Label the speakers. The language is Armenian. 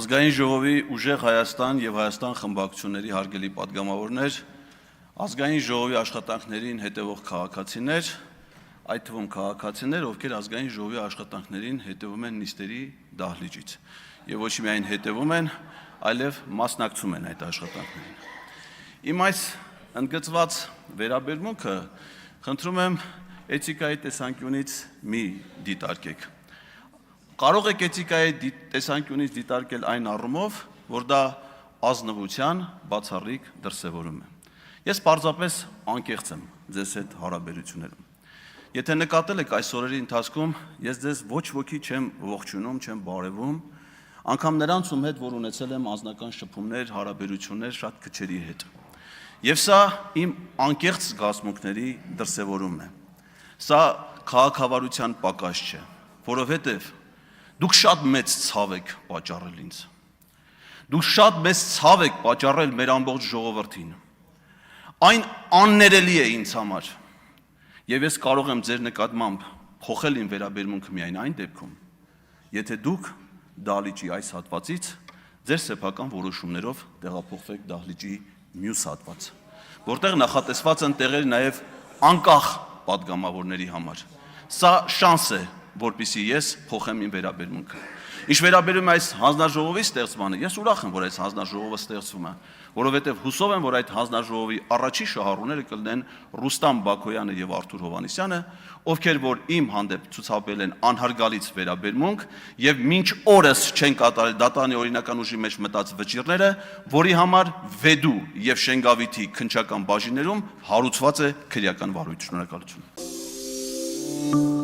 Speaker 1: Ազգային ժողովի ուժեղ Հայաստան եւ Հայաստան խմբակցությունների հարգելի պատգամավորներ, ազգային ժողովի աշխատանքներին հետևող քաղաքացիներ, այդ թվում քաղաքացիներ, ովքեր ազգային ժողովի աշխատանքներին հետևում են նիստերի դահլիճից եւ ոչ միայն հետևում են, այլև մասնակցում են այդ աշխատանքներին։ Իմ այս ընդգծված վերաբերմունքը խնդրում եմ էթիկայի տեսանկյունից մի դիտարկեք։ Կարող եք էթիկայի տեսանկյունից դիտարկել այն առումով, որ դա ազնվության բացառիկ դրսևորում է։ Ես պարզապես անկեղծ եմ ձեզ հետ հարաբերություններում։ Եթե նկատել եք այս օրերի ընթացքում, ես ձեզ ոչ ոքի չեմ ողջունում, չեմ բարևում, անգամ նրանց ում հետ, որ ունեցել եմ անձնական շփումներ, հարաբերություններ շատ քչերի հետ։ Եվ սա իմ անկեղծ զգացմունքների դրսևորումն է։ Սա քաղաքավարության պակաս չէ, որովհետև դուք շատ մեծ ցավ եք պատճառել ինձ։ Դուք շատ մեծ ցավ եք պատճառել մեր ամբողջ ժողովրդին։ Այն աններելի է ինձ համար։ Եվ ես կարող եմ ձեր նկատմամբ փոխել իմ վերաբերմունքը միայն այն դեպքում, եթե դուք դահլիճի այս հատվածից ձեր սեփական որոշումներով տեղափոխվեք դահլիճի մյուս հատված, որտեղ նախատեսված են տեղեր նաև անկախ պատգամավորների համար։ Սա շանս է, որպեսզի ես փոխեմ իմ վերաբերմունքը։ Ինչ վերաբերում է այս հանձնաժողովի ստեղծմանը, ես ուրախ եմ, որ այս հանձնաժողովը ստեղծվում է, որովհետև հուսով եմ, որ այդ հանձնաժողովի առաջի շահառուները կլինեն Ռուստամ Բաքոյանը եւ Արթուր Հովհաննիսյանը, ովքեր որ իմ հանդեպ ցուցաբերել են անհարգալից վերաբերմունք եւ մինչ օրս չեն կատարել դատարանի օրինական ուժի մեջ մտած վճիռները, որի համար Վեդու եւ Շենգավիթի քննչական բաժիններում հարուցված է քրեական վարույթ։ Շնորհակալություն։